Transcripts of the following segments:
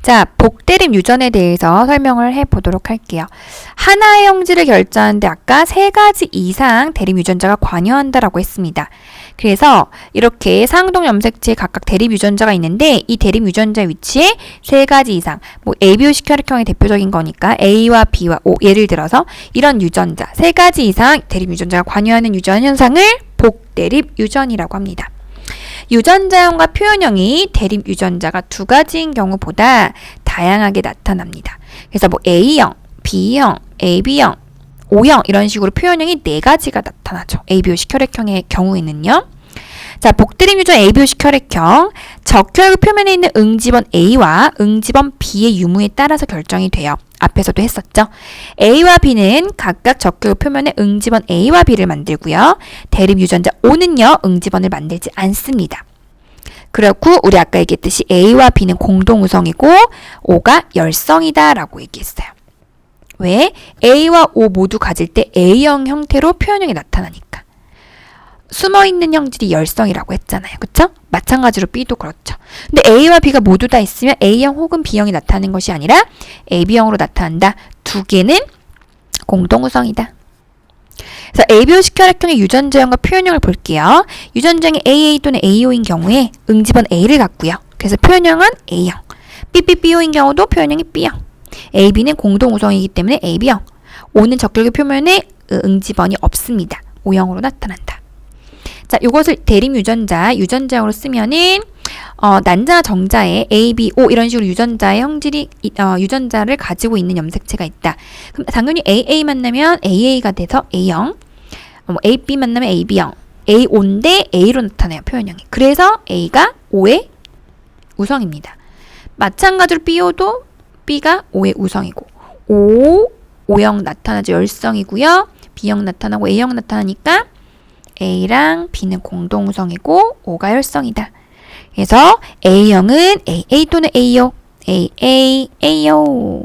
자, 복대립 유전에 대해서 설명을 해보도록 할게요. 하나의 형질을 결정하는데 아까 3가지 이상 대립 유전자가 관여한다라고 했습니다. 그래서 이렇게 상동 염색체에 각각 대립 유전자가 있는데 이 대립 유전자 위치에 3가지 이상, 뭐 ABO식 혈액형의 대표적인 거니까 A와 B와 O, 예를 들어서 이런 유전자 3가지 이상 대립 유전자가 관여하는 유전 현상을 복대립 유전이라고 합니다. 유전자형과 표현형이 대립 유전자가 2가지인 경우보다 다양하게 나타납니다. 그래서 뭐 A형, B형, AB형, O형 이런 식으로 표현형이 4가지가 나타나죠. ABO식 혈액형의 경우에는요. 자, 복대립 유전 ABO식 혈액형, 적혈구 표면에 있는 응집원 A와 응집원 B의 유무에 따라서 결정이 돼요. 앞에서도 했었죠. A와 B는 각각 적혈구 표면에 응집원 A와 B를 만들고요. 대립 유전자 O는요, 응집원을 만들지 않습니다. 그렇고 우리 아까 얘기했듯이 A와 B는 공동우성이고 O가 열성이다 라고 얘기했어요. 왜? A와 O 모두 가질 때 A형 형태로 표현형이 나타나니까. 숨어있는 형질이 열성이라고 했잖아요. 그쵸? 마찬가지로 B도 그렇죠. 근데 A와 B가 모두 다 있으면 A형 혹은 B형이 나타나는 것이 아니라 AB형으로 나타난다. 2개는 공동우성이다. 그래서 ABO식 혈액형의 유전자형과 표현형을 볼게요. 유전자형이 AA 또는 AO인 경우에 응집원 A를 갖고요. 그래서 표현형은 A형. BBBO인 경우도 표현형이 B형. AB는 공동우성이기 때문에 AB형. O는 적혈구 표면에 응집원이 없습니다. O형으로 나타난다. 자, 이것을 대립 유전자형으로 쓰면은 난자나 정자에 A, B, O 이런 식으로 유전자의 형질이 유전자를 가지고 있는 염색체가 있다. 그럼 당연히 AA 만나면 AA가 돼서 A형, AB 만나면 AB형, AO인데 A로 나타나요, 표현형이. 그래서 A가 O의 우성입니다. 마찬가지로 BO도 B가 O의 우성이고 O형 나타나죠, 열성이고요. B형 나타나고 A형 나타나니까 A랑 B는 공동우성이고 O가 열성이다. 그래서 A형은 AA 또는 AO, AA, AO,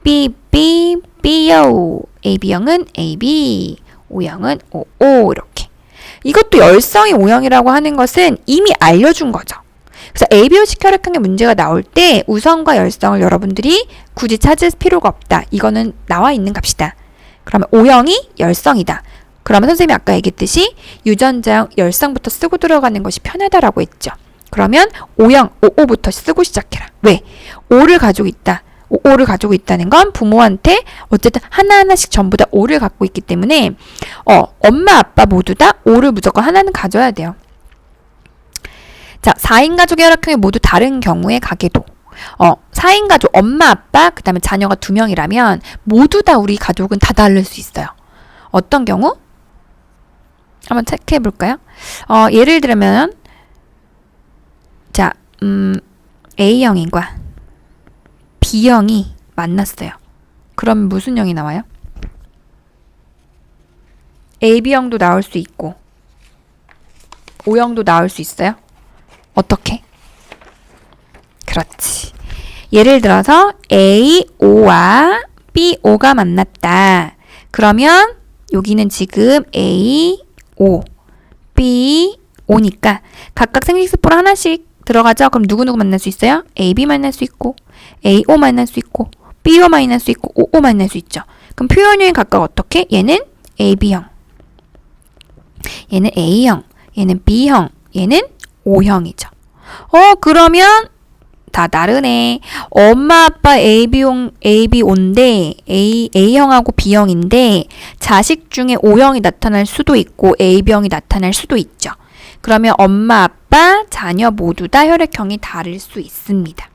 BB, BO, AB형은 AB, O형은 OO 이렇게. 이것도 열성이 O형이라고 하는 것은 이미 알려준 거죠. 그래서 ABO식 혈액형의 문제가 나올 때 우성과 열성을 여러분들이 굳이 찾을 필요가 없다. 이거는 나와 있는 값이다. 그러면 O형이 열성이다. 그러면 선생님이 아까 얘기했듯이 유전자형 열성부터 쓰고 들어가는 것이 편하다라고 했죠. 그러면 O형, OO부터 쓰고 시작해라. 왜? O를 가지고 있다. O를 가지고 있다는 건 부모한테 어쨌든 하나하나씩 전부 다 O를 갖고 있기 때문에 엄마, 아빠 모두 다 O를 무조건 하나는 가져야 돼요. 자, 4인 가족의 혈액형이 모두 다른 경우의 가계도 4인 가족, 엄마, 아빠, 그 다음에 자녀가 2명이라면 모두 다 우리 가족은 다 다를 수 있어요. 어떤 경우? 한번 체크해 볼까요? 예를 들면 자, A형과 B형이 만났어요. 그럼 무슨 형이 나와요? AB형도 나올 수 있고 O형도 나올 수 있어요? 어떻게? 그렇지. 예를 들어서 AO와 BO가 만났다. 그러면 여기는 지금 AO, BO니까 각각 생식스포로 하나씩 들어가죠? 그럼 누구누구 만날 수 있어요? AB 만날 수 있고 AO 만날 수 있고 BO 만날 수 있고 OO 만날 수 있죠. 그럼 표현형이 각각 어떻게? 얘는 AB형, 얘는 A형, 얘는 B형, 얘는 O형이죠. 그러면 다 다르네. 엄마, 아빠 ABO인데 A형하고 B형인데 자식 중에 O형이 나타날 수도 있고 AB형이 나타날 수도 있죠. 그러면 엄마, 아빠, 자녀 모두 다 혈액형이 다를 수 있습니다.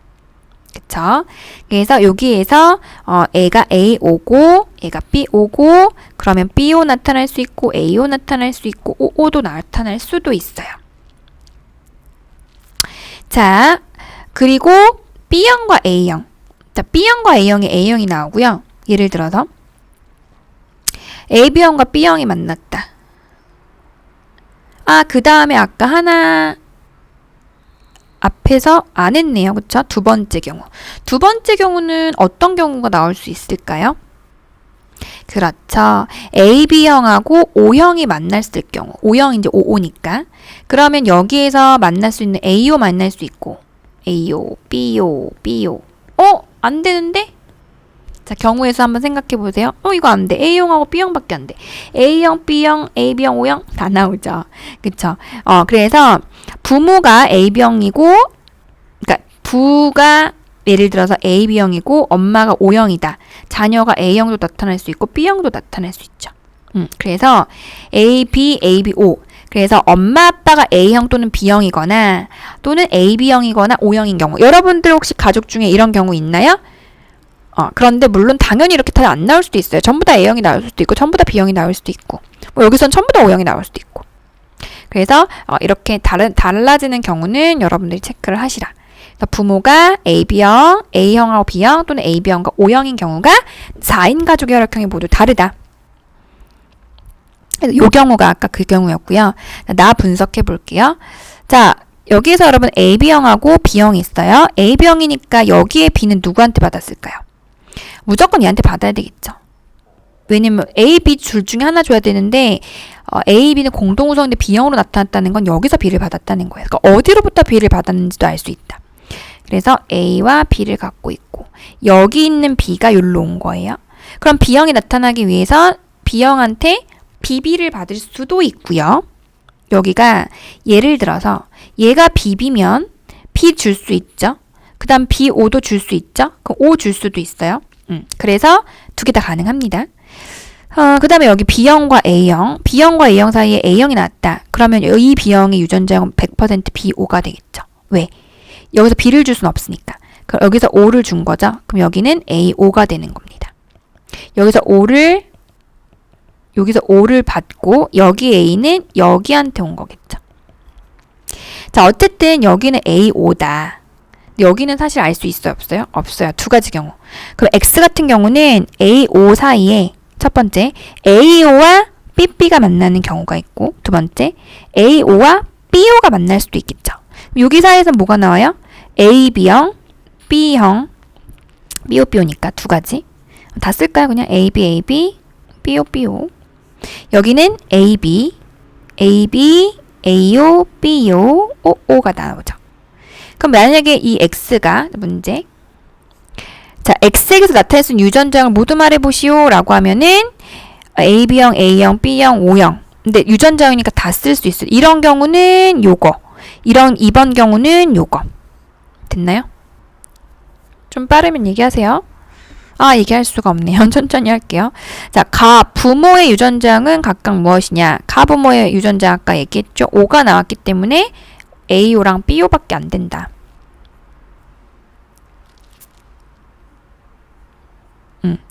그쵸? 그래서 여기에서 애가 AO고 애가 BO고 그러면 BO 나타날 수 있고 AO 나타날 수 있고 OO도 나타날 수도 있어요. 자, 그리고 B형과 A형. 자, B형과 A형에 A형이 나오고요. 예를 들어서 AB형과 B형이 만났다. 그 다음에 아까 하나 앞에서 안 했네요. 그쵸? 두 번째 경우. 두 번째 경우는 어떤 경우가 나올 수 있을까요? 그렇죠. AB형하고 O형이 만났을 경우. O형이 이제 OO니까. 그러면 여기에서 만날 수 있는 AO 만날 수 있고 AO, BO, BO. 안 되는데? 자, 경우에서 한번 생각해 보세요. 이거 안 돼. A형하고 B형밖에 안 돼. A형, B형, AB형, O형 다 나오죠. 그쵸? 그래서 부모가 AB형이고, 그러니까 부가 예를 들어서 AB형이고 엄마가 O형이다. 자녀가 A형도 나타날 수 있고 B형도 나타날 수 있죠. 그래서 A, B, A, B, O. 그래서 엄마 아빠가 A형 또는 B형이거나 또는 AB형이거나 O형인 경우. 여러분들 혹시 가족 중에 이런 경우 있나요? 그런데 물론 당연히 이렇게 다 안 나올 수도 있어요. 전부 다 A형이 나올 수도 있고 전부 다 B형이 나올 수도 있고 뭐 여기선 전부 다 O형이 나올 수도 있고. 그래서 이렇게 달라지는 경우는 여러분들이 체크를 하시라. 그래서 부모가 AB형, A형하고 B형 또는 AB형과 O형인 경우가 4인 가족의 혈액형이 모두 다르다. 이 경우가 아까 그 경우였고요. 나 분석해 볼게요. 자, 여기에서 여러분 AB형하고 B형이 있어요. AB형이니까 여기에 B는 누구한테 받았을까요? 무조건 얘한테 받아야 되겠죠. 왜냐면 A, B 둘 중에 하나 줘야 되는데 A, B는 공동우성인데 B형으로 나타났다는 건 여기서 B를 받았다는 거예요. 그러니까 어디로부터 B를 받았는지도 알 수 있다. 그래서 A와 B를 갖고 있고 여기 있는 B가 여기로 온 거예요. 그럼 B형이 나타나기 위해서 B형한테 BB를 받을 수도 있고요. 여기가 예를 들어서 얘가 BB면 B 줄 수 있죠. 그 다음 BO도 줄 수 있죠. 그럼 O 줄 수도 있어요. 그래서 두 개 다 가능합니다. 그 다음에 여기 B형과 A형, B형과 A형 사이에 A형이 나왔다. 그러면 이 B형의 유전자형은 100% BO가 되겠죠. 왜? 여기서 B를 줄 수는 없으니까. 그럼 여기서 O를 준 거죠. 그럼 여기는 AO가 되는 겁니다. 여기서 O를 받고 여기 A는 여기한테 온 거겠죠. 자, 어쨌든 여기는 AO다. 여기는 사실 알 수 있어요? 없어요? 없어요. 두 가지 경우. 그럼 X 같은 경우는 AO 사이에 첫 번째 AO와 BB가 만나는 경우가 있고 두 번째 AO와 BO가 만날 수도 있겠죠. 여기 사이에서 뭐가 나와요? AB형, B형, BOBO니까 두 가지. 다 쓸까요? 그냥 AB, BO. 여기는 AB, AO, BO, O가 나오죠. 그럼 만약에 이 X가 문제. 자, X에게서 나타낼 수 있는 유전자를 모두 말해보시오 라고 하면은 AB형, A형, B형, O형. 근데 유전자형이니까 다 쓸 수 있어요. 이런 경우는 요거. 이번 경우는 요거. 됐나요? 좀 빠르면 얘기하세요. 얘기할 수가 없네요. 천천히 할게요. 자, 부모의 유전자형은 각각 무엇이냐? 가부모의 유전자 아까 얘기했죠. O가 나왔기 때문에 AO랑 BO밖에 안 된다.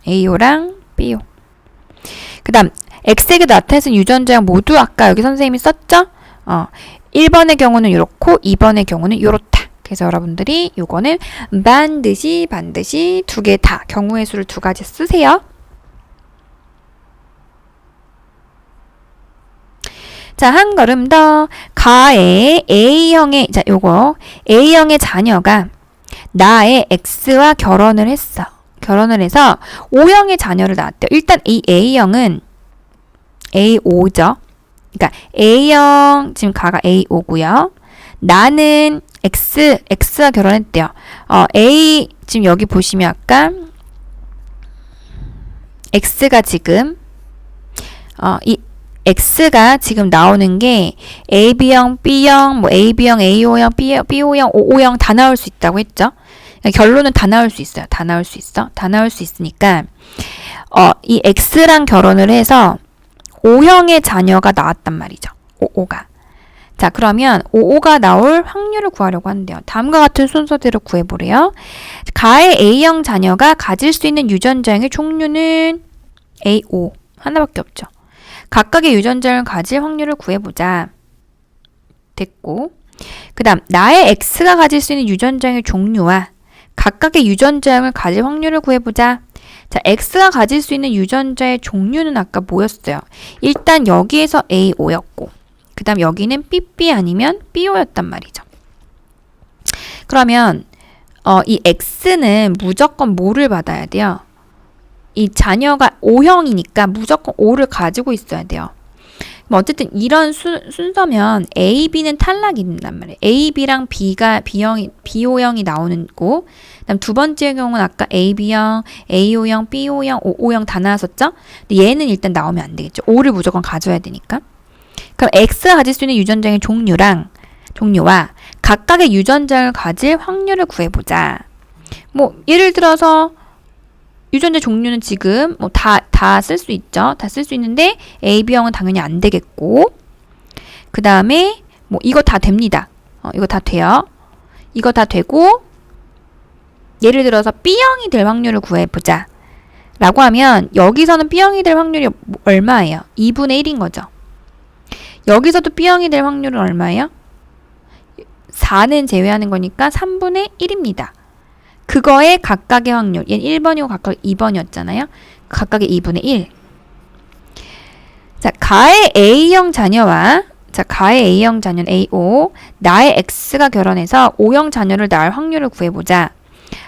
AO랑 BO. 그 다음 X에게 나타내는 유전자형 모두 아까 여기 선생님이 썼죠? 1번의 경우는 이렇고 2번의 경우는 이렇다. 그래서 여러분들이 요거는 반드시 두 개 다 경우의 수를 두 가지 쓰세요. 자, 한 걸음 더. 가의 A형의, 자, 요거. A형의 자녀가 나의 X와 결혼을 했어. 결혼을 해서 O형의 자녀를 낳았대요. 일단 이 A형은 AO죠. 그러니까 A형, 지금 가가 AO고요. 나는 X와 결혼했대요. 지금 여기 보시면 아까 X가 지금 이 X가 지금 나오는 게 AB형, B형, AB형, AO형, BO형, OO형 다 나올 수 있다고 했죠. 결론은 다 나올 수 있어요. 다 나올 수 있어. 다 나올 수 있으니까 이 X랑 결혼을 해서 O형의 자녀가 나왔단 말이죠. OO가. 자, 그러면 OO가 나올 확률을 구하려고 하는데요. 다음과 같은 순서대로 구해보래요. 가의 A형 자녀가 가질 수 있는 유전자형의 종류는 AO. 하나밖에 없죠. 각각의 유전자를 가질 확률을 구해보자. 됐고. 그 다음, 나의 X가 가질 수 있는 유전자형의 종류와 각각의 유전자형을 가질 확률을 구해보자. 자, X가 가질 수 있는 유전자의 종류는 아까 뭐였어요? 일단 여기에서 AO였고 그 다음 여기는 BB 아니면 BO였단 말이죠. 그러면 이 X는 무조건 뭐를 받아야 돼요? 이 자녀가 O형이니까 무조건 O를 가지고 있어야 돼요. 뭐 어쨌든 이런 순서면 A, B는 탈락이 된단 말이에요. A, B랑 B가 B오형이 나오는 거. 그다음 두 번째 경우는 아까 A, B형, A오형, B오형, O오형 다 나왔었죠? 근데 얘는 일단 나오면 안 되겠죠. O를 무조건 가져야 되니까. 그럼 X가 가질 수 있는 유전자의 종류와 각각의 유전자를 가질 확률을 구해보자. 뭐 예를 들어서 유전자 종류는 지금 뭐 다 쓸 수 있죠. 다 쓸 수 있는데 AB형은 당연히 안 되겠고, 그 다음에 뭐 이거 다 됩니다. 이거 다 돼요. 이거 다 되고, 예를 들어서 B형이 될 확률을 구해보자 라고 하면 여기서는 B형이 될 확률이 얼마예요? 2분의 1인 거죠. 여기서도 B형이 될 확률은 얼마예요? 4는 제외하는 거니까 3분의 1입니다. 그거의 각각의 확률, 얘는 1번이고 각각 2번이었잖아요. 각각의 2분의 1. 자, 가의 A형 자녀는 AO, 나의 X가 결혼해서 O형 자녀를 낳을 확률을 구해보자.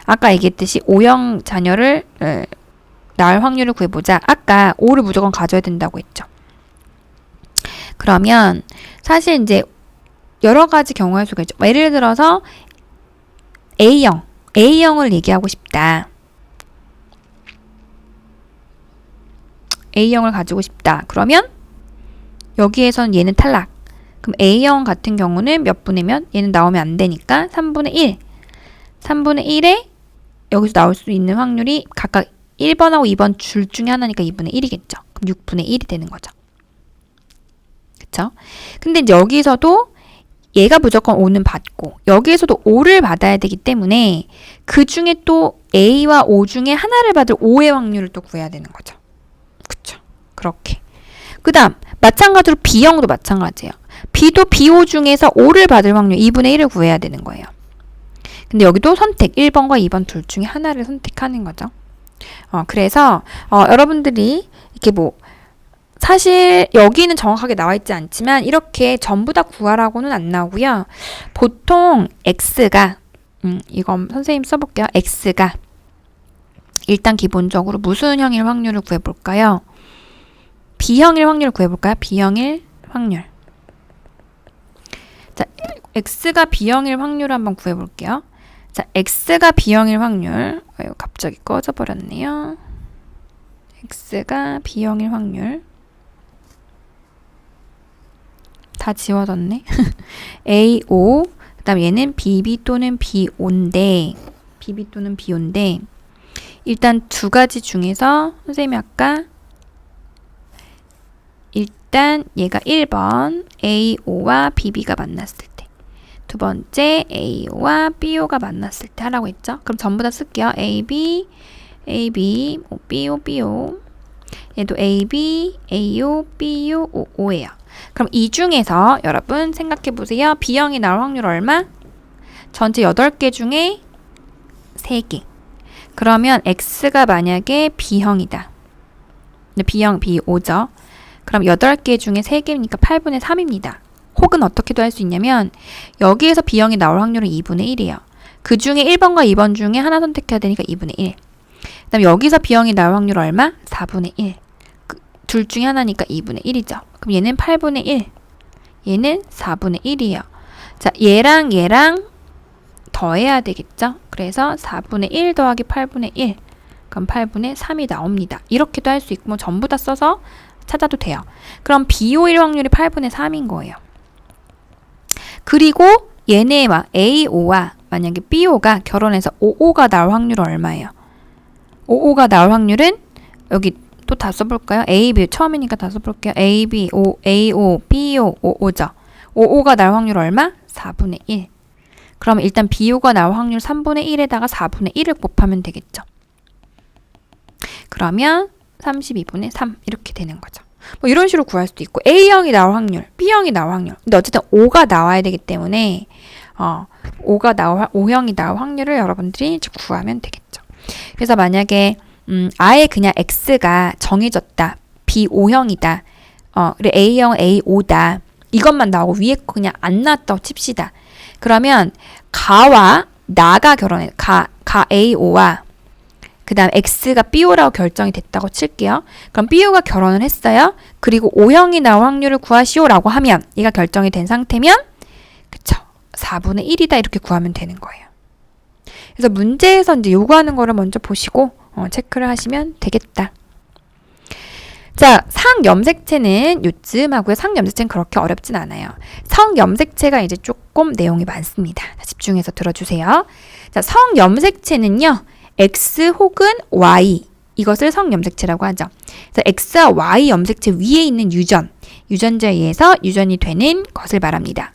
아까 얘기했듯이 O형 자녀를 낳을 확률을 구해보자. 아까 O를 무조건 가져야 된다고 했죠. 그러면 사실 이제 여러 가지 경우의 수가 있죠. 예를 들어서 A형을 얘기하고 싶다. A형을 가지고 싶다. 그러면 여기에선 얘는 탈락. 그럼 A형 같은 경우는 몇 분의 몇? 얘는 나오면 안 되니까 3분의 1. 3분의 1에 여기서 나올 수 있는 확률이 각각 1번하고 2번 줄 중에 하나니까 2분의 1이겠죠. 그럼 6분의 1이 되는 거죠. 그쵸? 근데 이제 여기서도 얘가 무조건 5는 받고 여기에서도 5를 받아야 되기 때문에 그 중에 또 A와 O 중에 하나를 받을 5의 확률을 또 구해야 되는 거죠. 그쵸? 그렇게. 그 다음 마찬가지로 B형도 마찬가지예요. B도 BO 중에서 5를 받을 확률 2분의 1을 구해야 되는 거예요. 근데 여기도 선택 1번과 2번 둘 중에 하나를 선택하는 거죠. 그래서 여러분들이 이렇게 뭐 사실 여기는 정확하게 나와 있지 않지만 이렇게 전부 다 구하라고는 안 나오고요. 보통 X가 이건 선생님 써볼게요. X가 일단 기본적으로 무슨 형일 확률을 구해볼까요? B형일 확률을 구해볼까요? B형일 확률. 자, X가 B형일 확률을 한번 구해볼게요. 자, X가 B형일 확률. 아유, 갑자기 꺼져버렸네요. X가 B형일 확률. 다 지워졌네. AO. 그 다음 얘는 BB 또는 BO인데, 일단 두 가지 중에서 선생님이 아까 일단 얘가 1번 AO와 BB가 만났을 때, 두 번째 AO와 BO가 만났을 때 하라고 했죠. 그럼 전부 다 쓸게요. AB, BO. 얘도 AB, AO, BO, OO예요. 그럼 이 중에서 여러분 생각해보세요. B형이 나올 확률 얼마? 전체 8개 중에 3개. 그러면 X가 만약에 B형이다. B형, BO죠. 그럼 8개 중에 3개니까 8분의 3입니다. 혹은 어떻게도 할 수 있냐면 여기에서 B형이 나올 확률은 2분의 1이에요. 그 중에 1번과 2번 중에 하나 선택해야 되니까 2분의 1. 그 다음 여기서 B형이 나올 확률 얼마? 4분의 1. 둘 중에 하나니까 2분의 1이죠. 그럼 얘는 8분의 1. 얘는 4분의 1이에요. 자, 얘랑 더해야 되겠죠? 그래서 4분의 1 더하기 8분의 1. 그럼 8분의 3이 나옵니다. 이렇게도 할 수 있고 뭐 전부 다 써서 찾아도 돼요. 그럼 BO일 확률이 8분의 3인 거예요. 그리고 얘네와 AO와 만약에 BO가 결혼해서 OO가 나올 확률은 얼마예요? OO가 나올 확률은 여기 또 다 써볼까요? A, B 처음이니까 다 써볼게요. A, B, O, AO, BO, OO죠. OO가 나올 확률 얼마? 4분의 1. 그러면 일단 BO가 나올 확률 3분의 1에다가 4분의 1을 곱하면 되겠죠. 그러면 32분의 3 이렇게 되는 거죠. 뭐 이런 식으로 구할 수도 있고 A형이 나올 확률, B형이 나올 확률. 근데 어쨌든 O가 나와야 되기 때문에 O형이 나올 확률을 여러분들이 구하면 되겠죠. 그래서 만약에 아예 그냥 X가 정해졌다. B5형이다. 그리고 A형 A5다. 이것만 나오고 위에 거 그냥 안 나왔다고 칩시다. 그러면 가와 나가 결혼해. 가 A5와 그 다음 X가 BO라고 결정이 됐다고 칠게요. 그럼 BO가 결혼을 했어요. 그리고 O형이 나올 확률을 구하시오라고 하면 얘가 결정이 된 상태면 그쵸? 4분의 1이다 이렇게 구하면 되는 거예요. 그래서 문제에서 이제 요구하는 거를 먼저 보시고 체크를 하시면 되겠다. 자, 상염색체는 요쯤 하고요. 상염색체는 그렇게 어렵진 않아요. 성염색체가 이제 조금 내용이 많습니다. 자, 집중해서 들어주세요. 자, 성염색체는요. X 혹은 Y 이것을 성염색체라고 하죠. 그래서 X와 Y 염색체 위에 있는 유전자에 의해서 유전이 되는 것을 말합니다.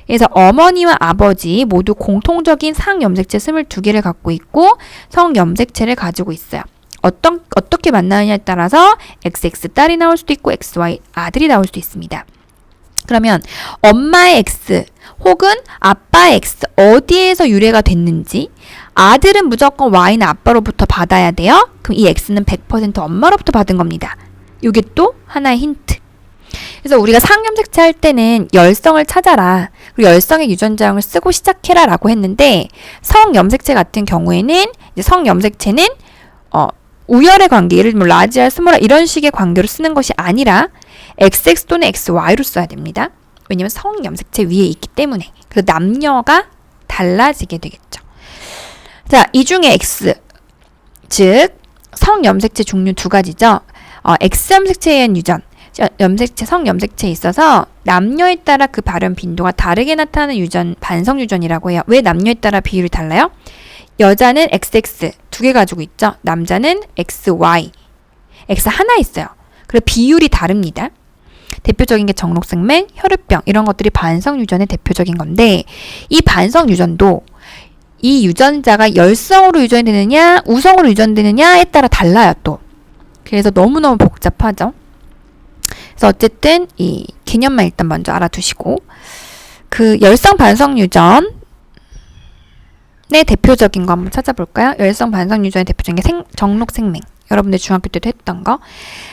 그래서 어머니와 아버지 모두 공통적인 상염색체 22개를 갖고 있고 성염색체를 가지고 있어요. 어떻게 만나느냐에 따라서 XX 딸이 나올 수도 있고 XY 아들이 나올 수도 있습니다. 그러면 엄마의 X 혹은 아빠의 X 어디에서 유래가 됐는지 아들은 무조건 Y는 아빠로부터 받아야 돼요. 그럼 이 X는 100% 엄마로부터 받은 겁니다. 이게 또 하나의 힌트. 그래서 우리가 상염색체 할 때는 열성을 찾아라. 그리고 열성의 유전자형을 쓰고 시작해라 라고 했는데 성염색체 같은 경우에는 이제 성염색체는 우열의 관계, 예를 들면 라지알, 스몰알 이런 식의 관계로 쓰는 것이 아니라 XX 또는 XY로 써야 됩니다. 왜냐면 성염색체 위에 있기 때문에. 그래서 남녀가 달라지게 되겠죠. 자, 이 중에 X, 즉 성염색체 종류 두 가지죠. X염색체에 의한 유전, 성염색체에 있어서 남녀에 따라 그 발현 빈도가 다르게 나타나는 유전, 반성 유전이라고 해요. 왜 남녀에 따라 비율이 달라요? 여자는 XX 두 개 가지고 있죠. 남자는 XY, X 하나 있어요. 그래서 비율이 다릅니다. 대표적인 게 정록생맹, 혈우병 이런 것들이 반성 유전의 대표적인 건데 이 반성 유전도 이 유전자가 열성으로 유전이 되느냐 우성으로 유전되느냐에 따라 달라요 또. 그래서 너무너무 복잡하죠. 그래서 어쨌든 이 개념만 일단 먼저 알아두시고 그 열성 반성 유전의 대표적인 거 한번 찾아볼까요? 열성 반성 유전의 대표적인 게 정록생맹. 여러분들 중학교 때도 했던 거.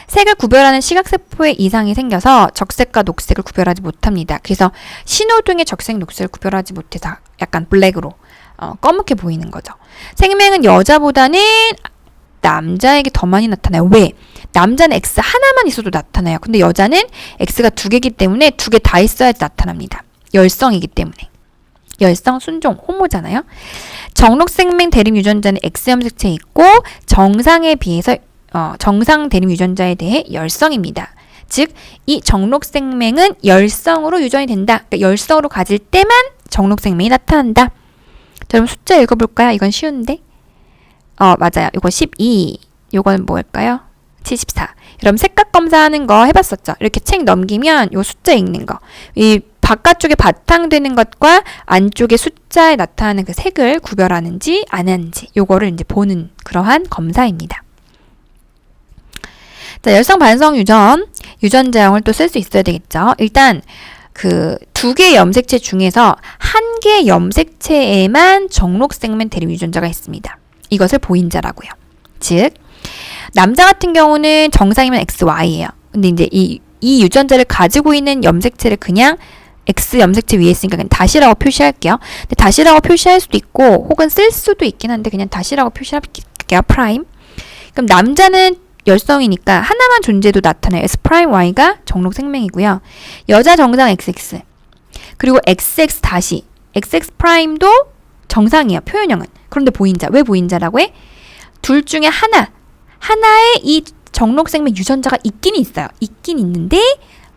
색을 구별하는 시각세포에 이상이 생겨서 적색과 녹색을 구별하지 못합니다. 그래서 신호등의 적색, 녹색을 구별하지 못해서 약간 블랙으로 검게 보이는 거죠. 생명은 여자보다는 남자에게 더 많이 나타나요. 왜? 남자는 X 하나만 있어도 나타나요. 근데 여자는 X가 두 개이기 때문에 두 개 다 있어야지 나타납니다. 열성이기 때문에. 열성, 순종, 호모잖아요. 정록생명 대립 유전자는 X염색체에 있고 정상에 비해서 정상 대립 유전자에 대해 열성입니다. 즉, 이 정록생명은 열성으로 유전이 된다. 그러니까 열성으로 가질 때만 정록생명이 나타난다. 자, 그럼 숫자 읽어볼까요? 이건 쉬운데. 맞아요. 이거 12. 이건 뭘까요? 74. 여러분 색각 검사하는 거 해봤었죠? 이렇게 책 넘기면 요 숫자 읽는 거. 이 바깥쪽에 바탕되는 것과 안쪽에 숫자에 나타나는 그 색을 구별하는지 안 하는지 요거를 이제 보는 그러한 검사입니다. 자, 열성 반성 유전자형을 또 쓸 수 있어야 되겠죠. 일단 그 두 개의 염색체 중에서 한 개의 염색체에만 정록생명 대립 유전자가 있습니다. 이것을 보인자라고요. 즉 남자 같은 경우는 정상이면 XY예요. 근데 이제 이 유전자를 가지고 있는 염색체를 그냥 X 염색체 위에 있으니까 그냥 다시라고 표시할게요. 근데 다시라고 표시할 수도 있고 혹은 쓸 수도 있긴 한데 그냥 다시라고 표시할게요. 프라임. 그럼 남자는 열성이니까 하나만 존재도 나타나요. S 프라임 Y가 정록 생명이고요. 여자 정상 XX 그리고 XX 다시 XX 프라임도 정상이에요. 표현형은. 그런데 보인자. 왜 보인자라고 해? 둘 중에 하나의 이 정록 생명 유전자가 있긴 있어요. 있긴 있는데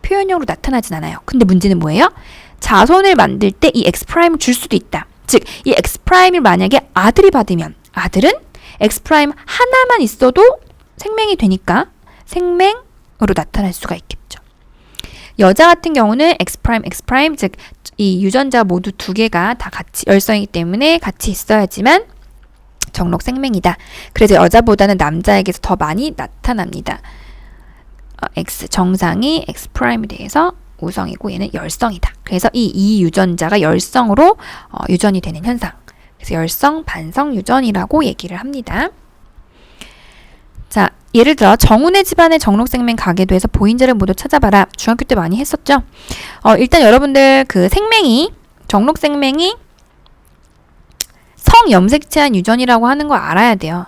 표현형으로 나타나진 않아요. 근데 문제는 뭐예요? 자손을 만들 때 이 X'을 줄 수도 있다. 즉, 이 X'을 만약에 아들이 받으면 아들은 X' 하나만 있어도 생명이 되니까 생명으로 나타날 수가 있겠죠. 여자 같은 경우는 X', 즉 이 유전자 모두 두 개가 다 같이 열성이기 때문에 같이 있어야지만 정록 생명이다. 그래서 여자보다는 남자에게서 더 많이 나타납니다. X 정상이 X'에 대해서 우성이고 얘는 열성이다. 그래서 이 유전자가 열성으로 유전이 되는 현상. 그래서 열성 반성 유전이라고 얘기를 합니다. 자, 예를 들어 정운의 집안의 정록생명 가계도에서 보인자를 모두 찾아봐라. 중학교 때 많이 했었죠? 일단 여러분들 그 정록생명이 성염색체한 유전이라고 하는 거 알아야 돼요.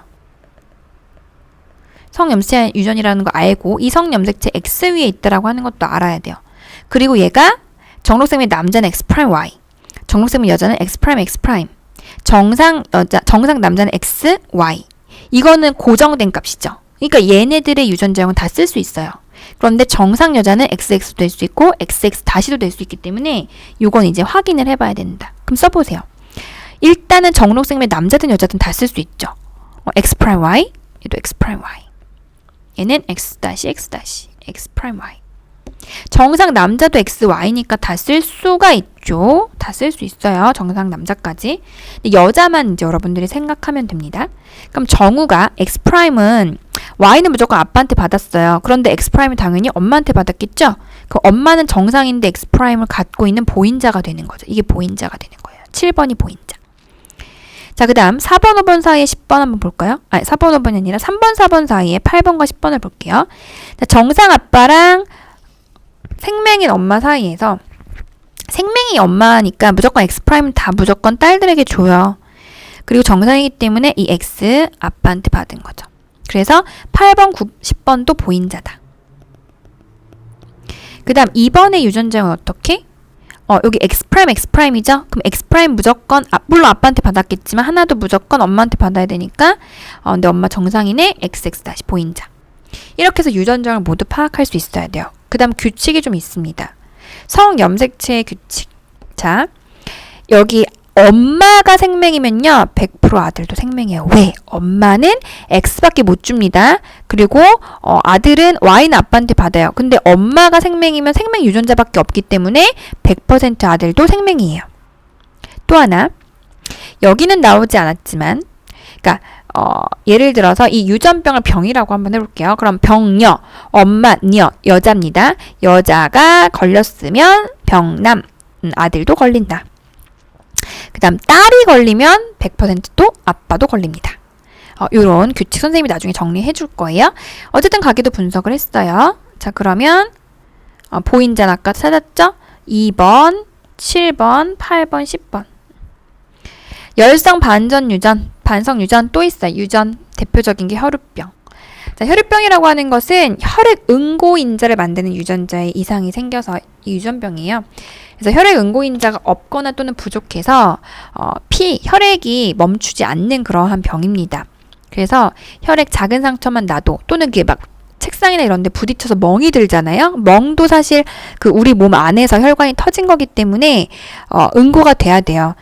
성염색체 유전이라는 거 알고 이 성염색체 X 위에 있다라고 하는 것도 알아야 돼요. 그리고 얘가 정록생물 남자는 X'Y, 정록생물 여자는 X'X', 정상 남자는 XY. 이거는 고정된 값이죠. 그러니까 얘네들의 유전자형은 다 쓸 수 있어요. 그런데 정상 여자는 XX도 될 수 있고 XX 다시도 될 수 있기 때문에 이건 이제 확인을 해봐야 된다. 그럼 써보세요. 일단은 정록생물 남자든 여자든 다 쓸 수 있죠. X'Y, 얘도 X'Y. 얘는 X', 정상 남자도 XY니까 다 쓸 수가 있죠. 다 쓸 수 있어요. 정상 남자까지. 근데 여자만 이제 여러분들이 생각하면 됩니다. 그럼 정우가 X'은 Y는 무조건 아빠한테 받았어요. 그런데 X'은 당연히 엄마한테 받았겠죠? 그 엄마는 정상인데 X'을 갖고 있는 보인자가 되는 거죠. 이게 보인자가 되는 거예요. 7번이 보인자. 자, 그 다음 4번, 5번 사이에 10번 한번 볼까요? 4번, 5번이 아니라 3번, 4번 사이에 8번과 10번을 볼게요. 자, 정상 아빠랑 생명인 엄마 사이에서 생명이 엄마니까 무조건 X'은 다 무조건 딸들에게 줘요. 그리고 정상이기 때문에 이 X 아빠한테 받은 거죠. 그래서 8번, 9, 10번도 보인자다. 그 다음 2번의 유전자는 어떻게? 여기 X'이죠? 그럼 X' 무조건, 물론 아빠한테 받았겠지만 하나도 무조건 엄마한테 받아야 되니까 근데 엄마 정상인의 XX 다시 보인자. 이렇게 해서 유전자를 모두 파악할 수 있어야 돼요. 그 다음 규칙이 좀 있습니다. 성염색체의 규칙. 자, 여기 엄마가 생명이면요 100% 아들도 생명이에요. 왜? 엄마는 X밖에 못 줍니다. 그리고 아들은 Y는 아빠한테 받아요. 근데 엄마가 생명이면 생명 유전자밖에 없기 때문에 100% 아들도 생명이에요. 또 하나, 여기는 나오지 않았지만, 그러니까 예를 들어서 이 유전병을 병이라고 한번 해볼게요. 그럼 병녀, 엄마녀, 여자입니다. 여자가 걸렸으면 병남, 아들도 걸린다. 그 다음 딸이 걸리면 100%또 아빠도 걸립니다. 요런 규칙 선생님이 나중에 정리해 줄 거예요. 어쨌든 가게도 분석을 했어요. 자, 그러면 보인자 아까 찾았죠? 2번, 7번, 8번, 10번. 열성 반전 유전, 반성 유전 또 있어요. 유전 대표적인 게 혈우병. 자, 혈우병이라고 하는 것은 혈액 응고인자를 만드는 유전자에 이상이 생겨서 이 유전병이에요. 그래서 혈액 응고인자가 없거나 또는 부족해서 혈액이 멈추지 않는 그러한 병입니다. 그래서 혈액 작은 상처만 나도 또는 그게 막 책상이나 이런 데 부딪혀서 멍이 들잖아요. 멍도 사실 그 우리 몸 안에서 혈관이 터진 거기 때문에 응고가 돼야 돼요.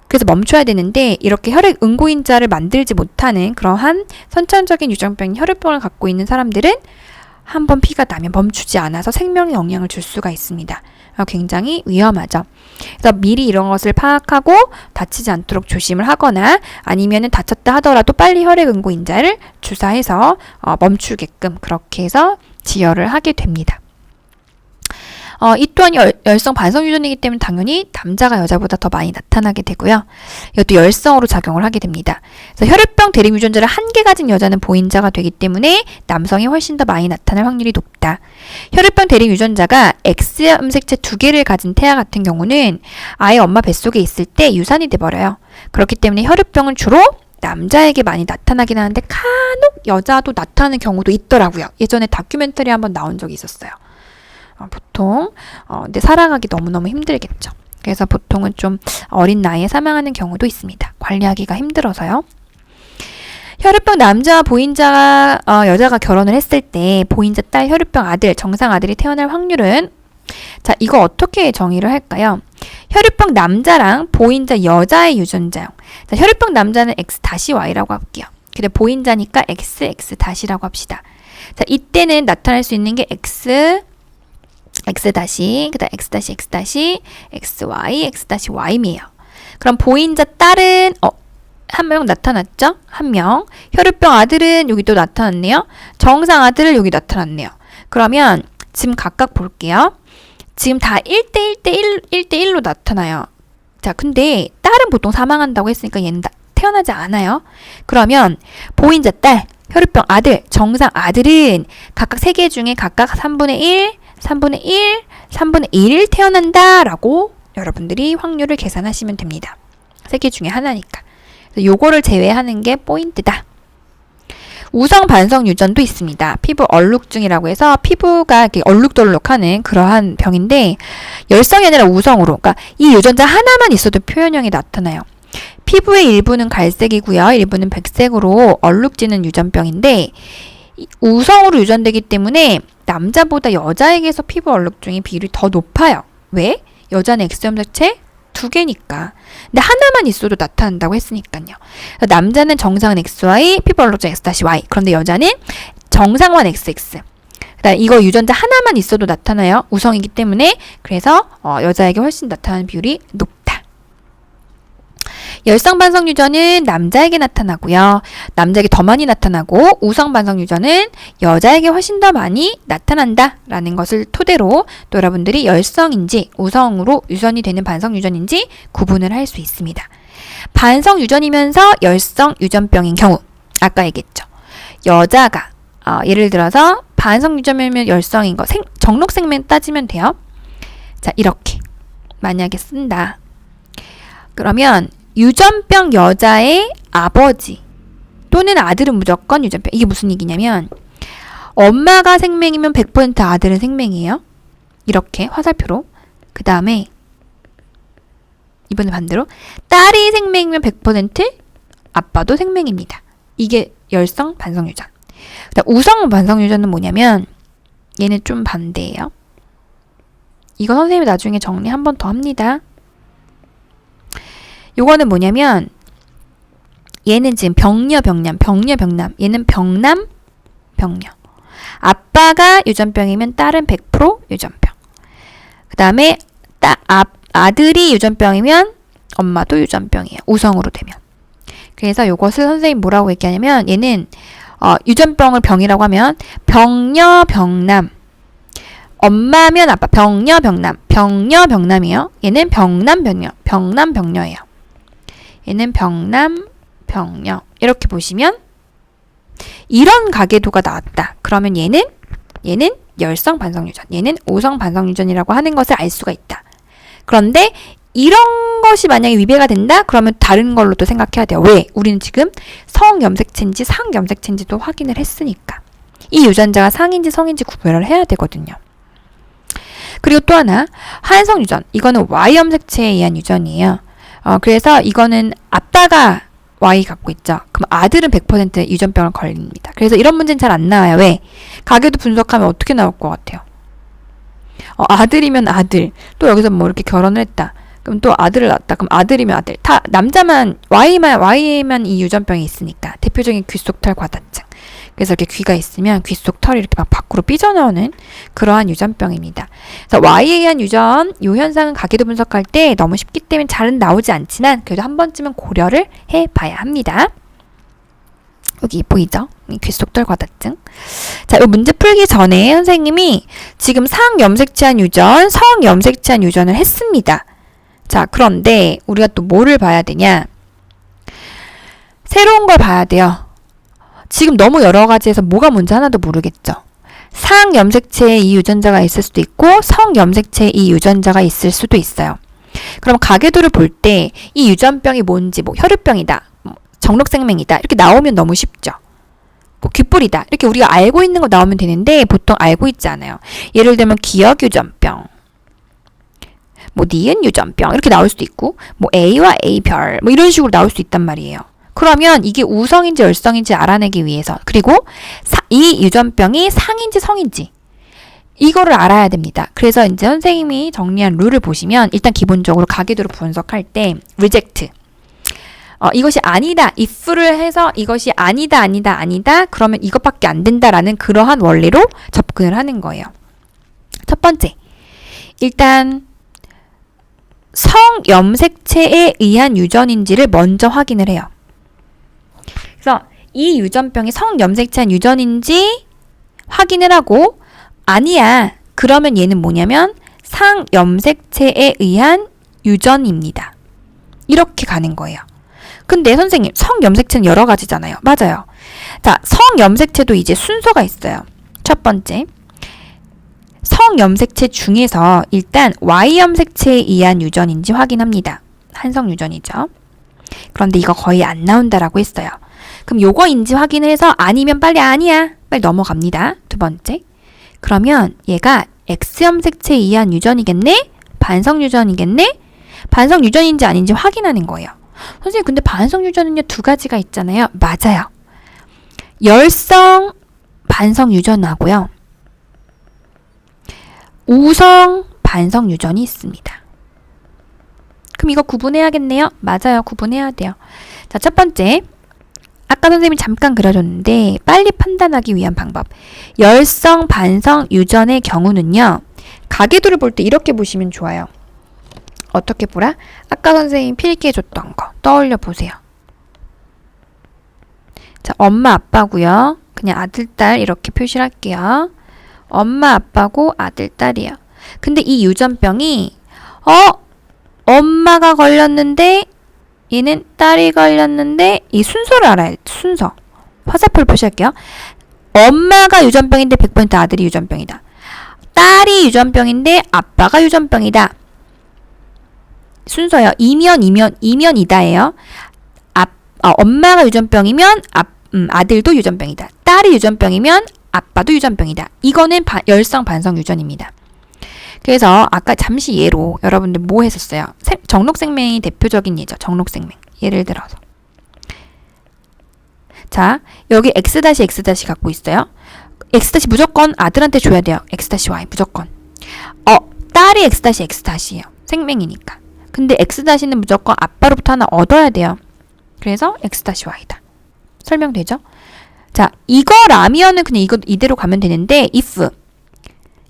그래서 멈춰야 되는데 이렇게 혈액 응고인자를 만들지 못하는 그러한 선천적인 유전병인 혈우병을 갖고 있는 사람들은 한번 피가 나면 멈추지 않아서 생명에 영향을 줄 수가 있습니다. 굉장히 위험하죠. 그래서 미리 이런 것을 파악하고 다치지 않도록 조심을 하거나 아니면은 다쳤다 하더라도 빨리 혈액 응고인자를 주사해서 멈추게끔 그렇게 해서 지혈을 하게 됩니다. 이 또한 열성 반성 유전이기 때문에 당연히 남자가 여자보다 더 많이 나타나게 되고요. 이것도 열성으로 작용을 하게 됩니다. 그래서 혈우병 대립 유전자를 한 개 가진 여자는 보인자가 되기 때문에 남성이 훨씬 더 많이 나타날 확률이 높다. 혈우병 대립 유전자가 X 염색체 2개를 가진 태아 같은 경우는 아예 엄마 뱃속에 있을 때 유산이 돼버려요. 그렇기 때문에 혈우병은 주로 남자에게 많이 나타나긴 하는데 간혹 여자도 나타나는 경우도 있더라고요. 예전에 다큐멘터리 한번 나온 적이 있었어요. 보통 근데 살아가기 너무너무 힘들겠죠. 그래서 보통은 좀 어린 나이에 사망하는 경우도 있습니다. 관리하기가 힘들어서요. 혈우병 남자와 보인자 여자가 결혼을 했을 때 보인자 딸, 혈우병 아들, 정상 아들이 태어날 확률은 자, 이거 어떻게 정의를 할까요? 혈우병 남자랑 보인자 여자의 유전자형. 자, 혈우병 남자는 X-Y라고 할게요. 근데 보인자니까 XX-라고 합시다. 자, 이때는 나타날 수 있는 게 X, 그다음 XY, X'Y이에요. 그럼 보인자 딸은 한 명 나타났죠? 한 명. 혈우병 아들은 여기 또 나타났네요. 정상 아들은 여기 나타났네요. 그러면 지금 각각 볼게요. 지금 다 1대1로 나타나요. 자, 근데 딸은 보통 사망한다고 했으니까 얘는 태어나지 않아요. 그러면 보인자 딸, 혈우병 아들, 정상 아들은 각각 3개 중에 각각 3분의 1, 3분의 1, 3분의 1을 태어난다라고 여러분들이 확률을 계산하시면 됩니다. 3개 중에 하나니까. 요거를 제외하는 게 포인트다. 우성 반성 유전도 있습니다. 피부 얼룩증이라고 해서 피부가 이렇게 얼룩덜룩하는 그러한 병인데 열성이 아니라 우성으로, 그러니까 이 유전자 하나만 있어도 표현형이 나타나요. 피부의 일부는 갈색이고요. 일부는 백색으로 얼룩지는 유전병인데 우성으로 유전되기 때문에 남자보다 여자에게서 피부 얼룩증의 비율이 더 높아요. 왜? 여자는 X염색체 2개니까. 근데 하나만 있어도 나타난다고 했으니까요. 남자는 정상은 XY, 피부 얼룩증 X-Y. 그런데 여자는 정상만 XX. 그다음 이거 유전자 하나만 있어도 나타나요. 우성이기 때문에. 그래서 여자에게 훨씬 나타나는 비율이 높다. 열성 반성 유전은 남자에게 나타나고요. 남자에게 더 많이 나타나고 우성 반성 유전은 여자에게 훨씬 더 많이 나타난다라는 것을 토대로 또 여러분들이 열성인지 우성으로 유전이 되는 반성 유전인지 구분을 할 수 있습니다. 반성 유전이면서 열성 유전병인 경우 아까 얘기했죠. 여자가 예를 들어서 반성 유전이면 열성인 거 정록 생명 따지면 돼요. 자, 이렇게 만약에 쓴다. 그러면 유전병 여자의 아버지 또는 아들은 무조건 유전병. 이게 무슨 얘기냐면 엄마가 생명이면 100% 아들은 생명이에요. 이렇게 화살표로. 그 다음에 이번에 반대로 딸이 생명이면 100% 아빠도 생명입니다. 이게 열성 반성 유전. 그다음 우성 반성 유전은 뭐냐면 얘는 좀 반대예요. 이거 선생님이 나중에 정리 한 번 더 합니다. 요거는 뭐냐면 얘는 지금 병녀 병남 얘는 병남 병녀. 아빠가 유전병이면 딸은 100% 유전병. 그 다음에 아들이 유전병이면 엄마도 유전병이에요. 우성으로 되면. 그래서 요것을 선생님 뭐라고 얘기하냐면 얘는 유전병을 병이라고 하면 병녀 병남. 엄마면 아빠 병녀 병남이에요. 얘는 병남 병녀예요. 얘는 병남 병녀. 이렇게 보시면 이런 가계도가 나왔다. 그러면 얘는 열성 반성 유전, 얘는 우성 반성 유전이라고 하는 것을 알 수가 있다. 그런데 이런 것이 만약에 위배가 된다? 그러면 다른 걸로 또 생각해야 돼요. 왜? 우리는 지금 성염색체인지 상염색체인지도 확인을 했으니까. 이 유전자가 상인지 성인지 구별을 해야 되거든요. 그리고 또 하나, 한성 유전. 이거는 Y염색체에 의한 유전이에요. 그래서 이거는 아빠가 Y 갖고 있죠. 그럼 아들은 100% 유전병을 걸립니다. 그래서 이런 문제는 잘 안 나와요. 왜? 가계도 분석하면 어떻게 나올 것 같아요? 아들이면 아들. 또 여기서 뭐 이렇게 결혼을 했다. 그럼 또 아들을 낳았다. 그럼 아들이면 아들. 다 남자만 Y만 이 유전병이 있으니까. 대표적인 귓속털 과다증. 그래서 이렇게 귀가 있으면 귀 속 털이 이렇게 막 밖으로 삐져나오는 그러한 유전병입니다. 그래서 Y에 의한 유전, 이 현상은 가계도 분석할 때 너무 쉽기 때문에 잘은 나오지 않지만 그래도 한 번쯤은 고려를 해봐야 합니다. 여기 보이죠? 귀 속 털 과다증. 자, 이 문제 풀기 전에 선생님이 지금 상염색체한 유전, 성염색체한 유전을 했습니다. 자, 그런데 우리가 또 뭐를 봐야 되냐? 새로운 걸 봐야 돼요. 지금 너무 여러 가지에서 뭐가 뭔지 하나도 모르겠죠. 상염색체에 이 유전자가 있을 수도 있고 성염색체에 이 유전자가 있을 수도 있어요. 그럼 가계도를 볼 때 이 유전병이 뭔지 뭐 혈우병이다, 정록생명이다 이렇게 나오면 너무 쉽죠. 뭐 귓불이다 이렇게 우리가 알고 있는 거 나오면 되는데 보통 알고 있지 않아요. 예를 들면 기억유전병, 뭐 니은 유전병 이렇게 나올 수도 있고 뭐 A와 A별 뭐 이런 식으로 나올 수 있단 말이에요. 그러면 이게 우성인지 열성인지 알아내기 위해서 그리고 이 유전병이 상인지 성인지 이거를 알아야 됩니다. 그래서 이제 선생님이 정리한 룰을 보시면 일단 기본적으로 가계도를 분석할 때 reject 이것이 아니다 if를 해서 이것이 아니다 그러면 이것밖에 안 된다라는 그러한 원리로 접근을 하는 거예요. 첫 번째, 일단 성염색체에 의한 유전인지를 먼저 확인을 해요. 그래서 이 유전병이 성염색체한 유전인지 확인을 하고 아니야. 그러면 얘는 뭐냐면 상염색체에 의한 유전입니다. 이렇게 가는 거예요. 근데 선생님, 성염색체는 여러 가지잖아요. 맞아요. 자, 성염색체도 이제 순서가 있어요. 첫 번째, 성염색체 중에서 일단 Y염색체에 의한 유전인지 확인합니다. 한성 유전이죠. 그런데 이거 거의 안 나온다라고 했어요. 그럼 요거인지 확인해서 아니면 빨리 아니야. 빨리 넘어갑니다. 두 번째. 그러면 얘가 X염색체에 의한 유전이겠네? 반성 유전이겠네? 반성 유전인지 아닌지 확인하는 거예요. 선생님, 근데 반성 유전은요, 두 가지가 있잖아요. 맞아요. 열성 반성 유전하고요. 우성 반성 유전이 있습니다. 그럼 이거 구분해야겠네요. 맞아요. 구분해야 돼요. 자, 첫 번째. 아까 선생님이 잠깐 그려줬는데 빨리 판단하기 위한 방법. 열성 반성 유전의 경우는요. 가계도를 볼 때 이렇게 보시면 좋아요. 어떻게 보라? 아까 선생님 필기해줬던 거 떠올려 보세요. 자, 엄마 아빠고요. 그냥 아들 딸 이렇게 표시를 할게요. 엄마 아빠고 아들 딸이요. 근데 이 유전병이 엄마가 걸렸는데 얘는 딸이 걸렸는데 이 순서를 알아야 돼. 순서. 화살표를 표시할게요. 엄마가 유전병인데 100% 아들이 유전병이다. 딸이 유전병인데 아빠가 유전병이다. 순서요. 이면이다예요. 엄마가 유전병이면 아들도 유전병이다. 딸이 유전병이면 아빠도 유전병이다. 이거는 열성 반성 유전입니다. 그래서 아까 잠시 예로 여러분들 뭐 했었어요? 정록생명이 대표적인 예죠. 정록생명. 예를 들어서. 자, 여기 X 갖고 있어요. X 무조건 아들한테 줘야 돼요. X-Y 무조건. 딸이 X-X이에요. 생명이니까. 근데 X-는 무조건 아빠로부터 하나 얻어야 돼요. 그래서 X-Y다. 설명되죠? 자, 이거라면은 그냥 이대로 가면 되는데 if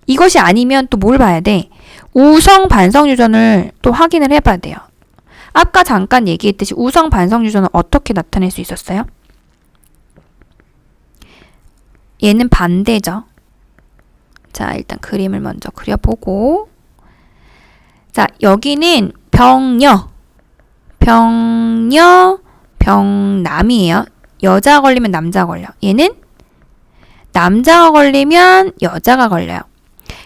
이것이 아니면 또 뭘 봐야 돼? 우성 반성 유전을 또 확인을 해봐야 돼요. 아까 잠깐 얘기했듯이 우성 반성 유전은 어떻게 나타낼 수 있었어요? 얘는 반대죠. 자, 일단 그림을 먼저 그려보고. 자, 여기는 병남이에요. 여자가 걸리면 남자가 걸려. 얘는 남자가 걸리면 여자가 걸려요.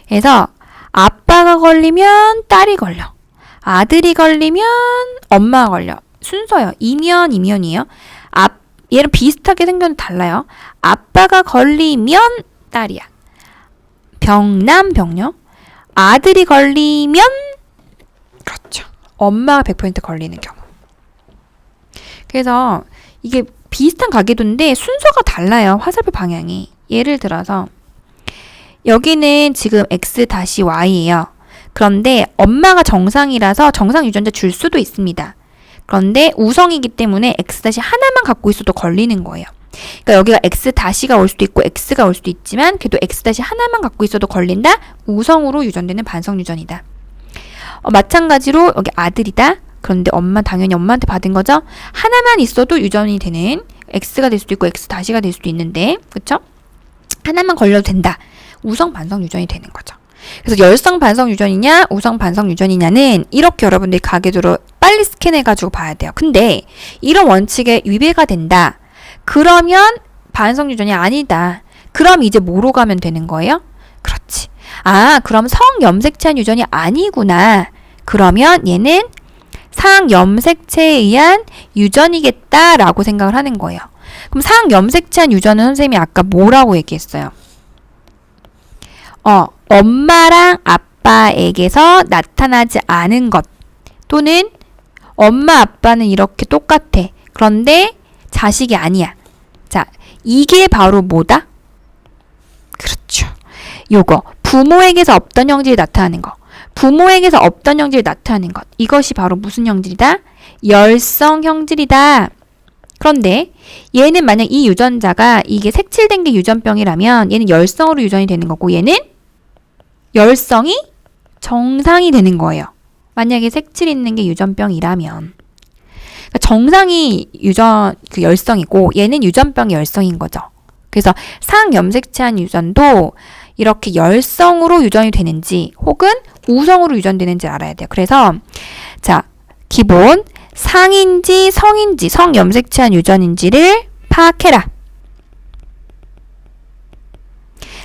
그래서 아빠가 걸리면 딸이 걸려. 아들이 걸리면 엄마가 걸려. 순서요. 이면이에요. 얘는 비슷하게 생겼는데 달라요. 아빠가 걸리면 딸이야. 병녀. 아들이 걸리면 그렇죠. 엄마가 100% 걸리는 경우. 그래서 이게 비슷한 가계도인데 순서가 달라요. 화살표 방향이. 예를 들어서 여기는 지금 X-Y예요. 그런데 엄마가 정상이라서 정상 유전자 줄 수도 있습니다. 그런데 우성이기 때문에 X- 하나만 갖고 있어도 걸리는 거예요. 그러니까 여기가 X-가 올 수도 있고 X가 올 수도 있지만 그래도 X- 하나만 갖고 있어도 걸린다? 우성으로 유전되는 반성 유전이다. 마찬가지로 여기 아들이다. 그런데 당연히 엄마한테 받은 거죠? 하나만 있어도 유전이 되는 X가 될 수도 있고 X-가 될 수도 있는데 그쵸? 하나만 걸려도 된다. 우성 반성 유전이 되는 거죠. 그래서 열성 반성 유전이냐 우성 반성 유전이냐는 이렇게 여러분들이 가계도로 빨리 스캔해가지고 봐야 돼요. 근데 이런 원칙에 위배가 된다. 그러면 반성 유전이 아니다. 그럼 이제 뭐로 가면 되는 거예요? 그렇지. 그럼 성염색체한 유전이 아니구나. 그러면 얘는 상염색체에 의한 유전이겠다라고 생각을 하는 거예요. 그럼 상염색체한 유전은 선생님이 아까 뭐라고 얘기했어요? 엄마랑 아빠에게서 나타나지 않은 것 또는 엄마 아빠는 이렇게 똑같아. 그런데 자식이 아니야. 자, 이게 바로 뭐다? 그렇죠. 요거 부모에게서 없던 형질이 나타나는 거. 부모에게서 없던 형질이 나타나는 것. 이것이 바로 무슨 형질이다? 열성 형질이다. 그런데 얘는 만약 이 유전자가 이게 색칠된 게 유전병이라면 얘는 열성으로 유전이 되는 거고 얘는 열성이 정상이 되는 거예요. 만약에 색칠 있는 게 유전병이라면. 그러니까 정상이 열성이고 얘는 유전병이 열성인 거죠. 그래서 상염색체한 유전도 이렇게 열성으로 유전이 되는지 혹은 우성으로 유전되는지 알아야 돼요. 그래서 자, 기본 상인지 성인지 성염색체한 유전인지를 파악해라.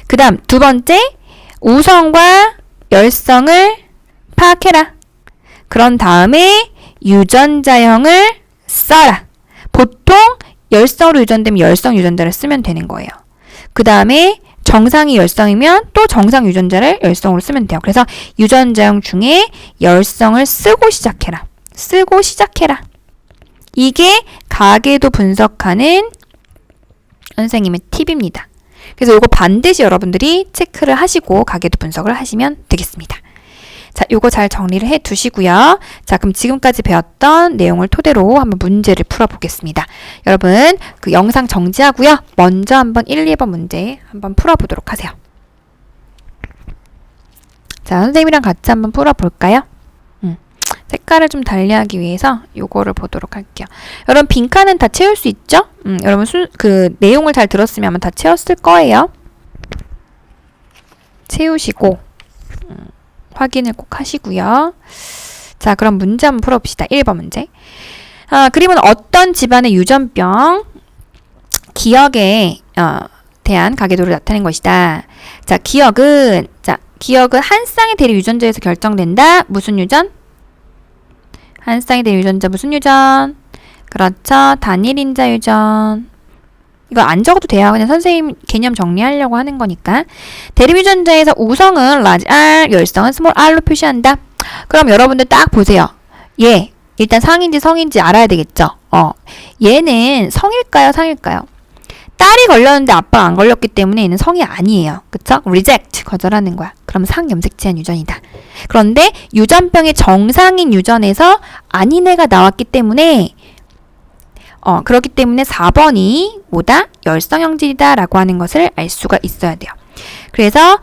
그 다음 두 번째 우성과 열성을 파악해라. 그런 다음에 유전자형을 써라. 보통 열성으로 유전되면 열성 유전자를 쓰면 되는 거예요. 그 다음에 정상이 열성이면 또 정상 유전자를 열성으로 쓰면 돼요. 그래서 유전자형 중에 열성을 쓰고 시작해라. 쓰고 시작해라. 이게 가계도 분석하는 선생님의 팁입니다. 그래서 이거 반드시 여러분들이 체크를 하시고 가계도 분석을 하시면 되겠습니다. 자, 요거 잘 정리를 해 두시고요. 자, 그럼 지금까지 배웠던 내용을 토대로 한번 문제를 풀어보겠습니다. 여러분, 그 영상 정지하고요. 먼저 한번 1, 2번 문제 한번 풀어보도록 하세요. 자, 선생님이랑 같이 한번 풀어볼까요? 색깔을 좀 달리하기 위해서 요거를 보도록 할게요. 여러분, 빈칸은 다 채울 수 있죠? 여러분, 그 내용을 잘 들었으면 아마 다 채웠을 거예요. 채우시고 확인을 꼭 하시고요. 자, 그럼 문제 한번 풀어봅시다. 1번 문제. 그림은 어떤 집안의 유전병 기억에 대한 가계도를 나타낸 것이다. 자, 기억은 한 쌍의 대립 유전자에서 결정된다. 무슨 유전? 한 쌍의 대립 유전자 무슨 유전? 그렇죠. 단일 인자 유전. 이거 안 적어도 돼요. 그냥 선생님 개념 정리하려고 하는 거니까. 대립 유전자에서 우성은 라지 R, 열성은 스몰 r로 표시한다. 그럼 여러분들 딱 보세요. 얘 일단 상인지 성인지 알아야 되겠죠. 얘는 성일까요, 상일까요? 딸이 걸렸는데 아빠가 안 걸렸기 때문에 얘는 성이 아니에요. 그쵸? reject, 거절하는 거야. 그럼 상염색체한 유전이다. 그런데 유전병의 정상인 유전에서 아닌 애가 나왔기 때문에 그렇기 때문에 4번이 뭐다? 열성형질이다 라고 하는 것을 알 수가 있어야 돼요. 그래서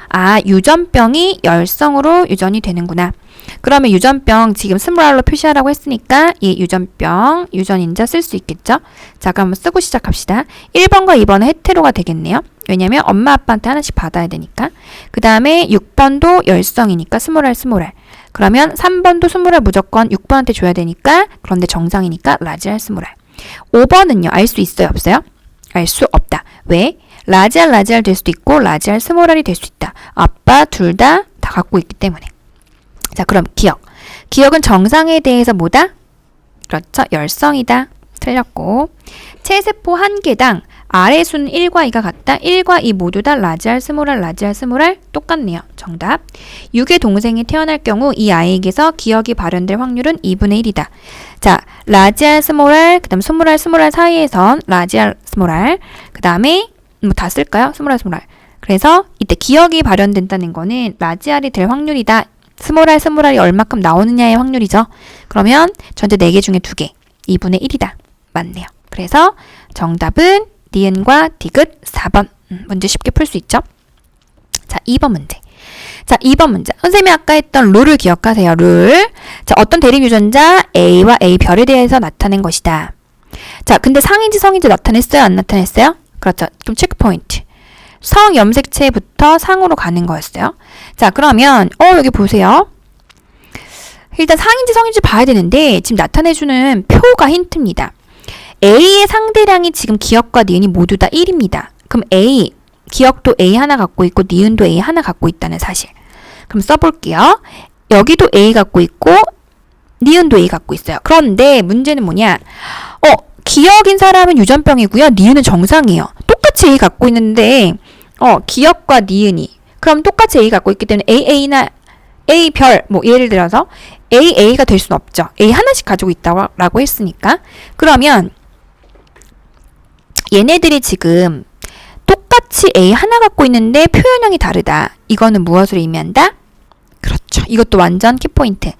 유전병이 열성으로 유전이 되는구나. 그러면 유전병 지금 스몰R로 표시하라고 했으니까 이 유전병, 유전인자 쓸 수 있겠죠? 자, 그럼 쓰고 시작합시다. 1번과 2번은 헤테로가 되겠네요. 왜냐면 엄마 아빠한테 하나씩 받아야 되니까. 그 다음에 6번도 열성이니까 스몰R, 스몰R. 그러면 3번도 스몰R 무조건 6번한테 줘야 되니까, 그런데 정상이니까 라지R, 스몰R. 5번은요, 알 수 있어요, 없어요? 알 수 없다. 왜? 라지알, 라지알 될 수도 있고, 라지알, 스몰알이 될 수 있다. 아빠 둘 다 갖고 있기 때문에. 자, 그럼 기억. 기억은 정상에 대해서 뭐다? 그렇죠. 열성이다. 틀렸고. 체세포 한 개당 R의 수는 1과 2가 같다. 1과 2 모두 다 라지알, 스몰알, 라지알, 스몰알 똑같네요. 정답. 6의 동생이 태어날 경우 이 아이에게서 기억이 발현될 확률은 2분의 1이다. 자, 라지알, 스몰알, 그 다음 스몰알, 스몰알 사이에선 라지알, 스몰알, 그 다음에 뭐 다 쓸까요? 스몰알, 스몰알. 그래서 이때 기억이 발현된다는 거는 라지알이 될 확률이다. 스몰알, 스몰알이 얼마큼 나오느냐의 확률이죠. 그러면 전체 4개 중에 2개. 2분의 1이다. 맞네요. 그래서 정답은 니은과 디귿 4번. 문제 쉽게 풀 수 있죠? 자, 2번 문제. 자, 2번 문제. 선생님이 아까 했던 룰을 기억하세요. 룰. 자, 어떤 대립 유전자 A와 A 별에 대해서 나타낸 것이다. 자, 근데 상인지 성인지 나타냈어요? 안 나타냈어요? 그렇죠. 그럼 체크 포인트. 성 염색체부터 상으로 가는 거였어요. 자, 그러면 여기 보세요. 일단 상인지 성인지 봐야 되는데 지금 나타내주는 표가 힌트입니다. A의 상대량이 지금 기억과 니은이 모두 다 1입니다. 그럼 A, 기억도 A 하나 갖고 있고 니은도 A 하나 갖고 있다는 사실. 그럼 써볼게요. 여기도 A 갖고 있고 니은도 A 갖고 있어요. 그런데 문제는 뭐냐? 기억인 사람은 유전병이고요. 니은은 정상이에요. 똑같이 A 갖고 있는데 기억과 니은이 그럼 똑같이 A 갖고 있기 때문에 AA나 A 별, 뭐 예를 들어서 AA가 될 수는 없죠. A 하나씩 가지고 있다고 했으니까. 그러면 얘네들이 지금 똑같이 A 하나 갖고 있는데 표현형이 다르다. 이거는 무엇을 의미한다? 그렇죠. 이것도 완전 키포인트.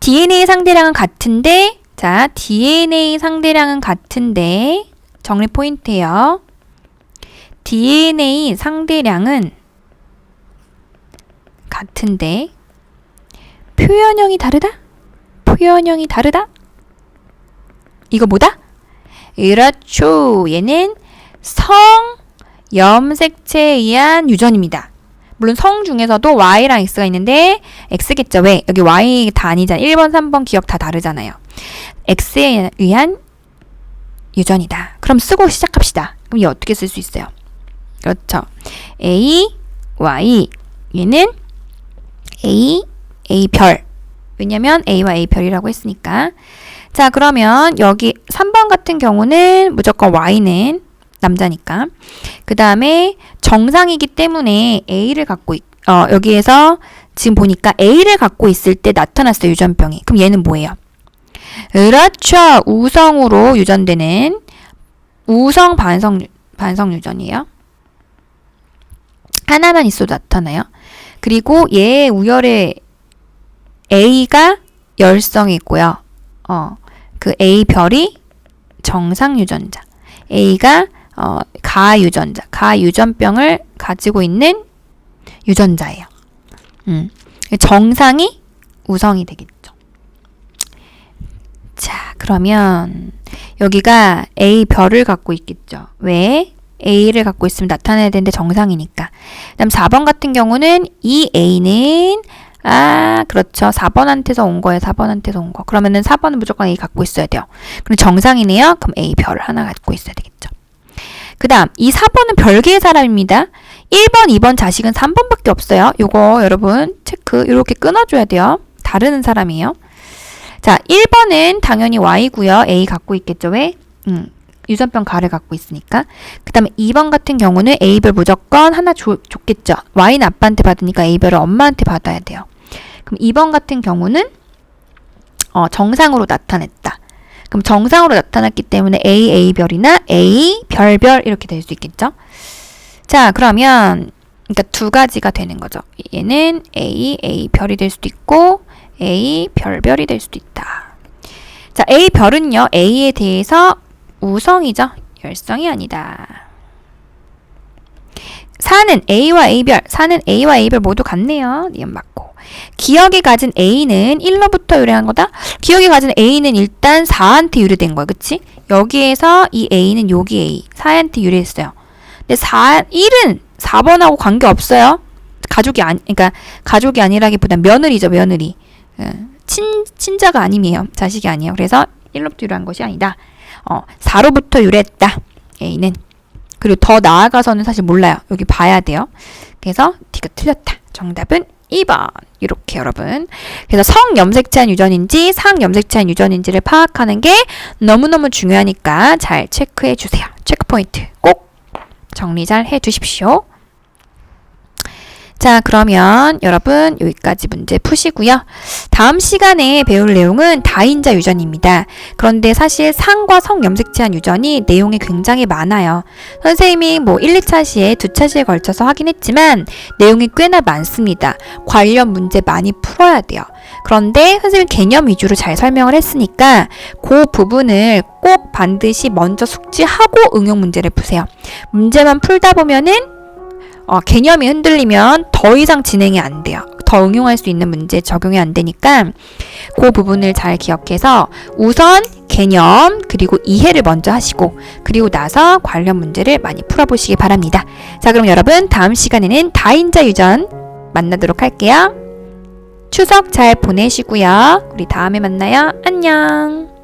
DNA 상대량은 같은데, 자, DNA 상대량은 같은데, 정리 포인트예요. DNA 상대량은 같은데, 표현형이 다르다? 표현형이 다르다? 이거 뭐다? 그렇죠. 얘는 성염색체에 의한 유전입니다. 물론 성 중에서도 Y랑 X가 있는데 X겠죠. 왜? 여기 Y 다 아니잖아. 1번, 3번 기억 다 다르잖아요. X에 의한 유전이다. 그럼 쓰고 시작합시다. 그럼 얘 어떻게 쓸 수 있어요? 그렇죠. A, Y. 얘는 A 별. 왜냐면 A와 A 별이라고 했으니까. 자, 그러면 여기 3번 같은 경우는 무조건 Y는 남자니까. 그 다음에 정상이기 때문에 A를 갖고 여기에서 지금 보니까 A를 갖고 있을 때 나타났어요, 유전병이. 그럼 얘는 뭐예요? 그렇죠. 우성으로 유전되는 우성 반성 유전이에요. 하나만 있어도 나타나요. 그리고 얘의 우열에 A가 열성이 있고요. 그 A 별이 정상 유전자. A가 가 유전자, 가 유전병을 가지고 있는 유전자예요. 정상이 우성이 되겠죠. 자, 그러면 여기가 A 별을 갖고 있겠죠. 왜? A를 갖고 있으면 나타내야 되는데 정상이니까. 그다음 4번 같은 경우는 이 A는 그렇죠. 4번한테서 온 거예요. 4번한테서 온 거. 그러면은 4번은 무조건 A 갖고 있어야 돼요. 그럼 정상이네요. 그럼 A 별을 하나 갖고 있어야 되겠죠. 그 다음 이 4번은 별개의 사람입니다. 1번, 2번 자식은 3번밖에 없어요. 요거 여러분 체크 이렇게 끊어줘야 돼요. 다른 사람이에요. 자, 1번은 당연히 Y고요. A 갖고 있겠죠. 왜? 유전병 가를 갖고 있으니까. 그 다음에 2번 같은 경우는 A별 무조건 하나 줬겠죠. Y는 아빠한테 받으니까 A별을 엄마한테 받아야 돼요. 그럼 2번 같은 경우는 정상으로 나타냈다. 그럼 정상으로 나타났기 때문에 A별이나 A, 별별 이렇게 될 수 있겠죠. 자, 그러면 그러니까 두 가지가 되는 거죠. 얘는 A별이 될 수도 있고 A, 별별이 될 수도 있다. 자, A별은요. A에 대해서 우성이죠. 열성이 아니다. 4는 A와 A별 모두 같네요. 니은 맞고. 기억이 가진 A는 1로부터 유래한 거다. 기억이 가진 A는 일단 4한테 유래된 거야. 그치? 여기에서 이 A는 여기 A. 4한테 유래했어요. 근데 1은 4번하고 관계없어요. 그러니까 가족이 아니라기보단 며느리죠. 며느리. 친자가 아님이에요. 자식이 아니에요. 그래서 1로부터 유래한 것이 아니다. 4로부터 유래했다. A는. 그리고 더 나아가서는 사실 몰라요. 여기 봐야 돼요. 그래서 D가 틀렸다. 정답은 2번. 이렇게 여러분. 그래서 성염색체한 유전인지 상염색체한 유전인지를 파악하는 게 너무너무 중요하니까 잘 체크해 주세요. 체크포인트 꼭 정리 잘 해 주십시오. 자, 그러면 여러분 여기까지 문제 푸시고요. 다음 시간에 배울 내용은 다인자 유전입니다. 그런데 사실 상과 성 염색체한 유전이 내용이 굉장히 많아요. 선생님이 1, 2차 시에 2차 시에 걸쳐서 하긴 했지만 내용이 꽤나 많습니다. 관련 문제 많이 풀어야 돼요. 그런데 선생님 개념 위주로 잘 설명을 했으니까 그 부분을 꼭 반드시 먼저 숙지하고 응용 문제를 푸세요. 문제만 풀다 보면은 개념이 흔들리면 더 이상 진행이 안 돼요. 더 응용할 수 있는 문제 적용이 안 되니까 그 부분을 잘 기억해서 우선 개념 그리고 이해를 먼저 하시고 그리고 나서 관련 문제를 많이 풀어보시기 바랍니다. 자, 그럼 여러분 다음 시간에는 다인자 유전 만나도록 할게요. 추석 잘 보내시고요. 우리 다음에 만나요. 안녕.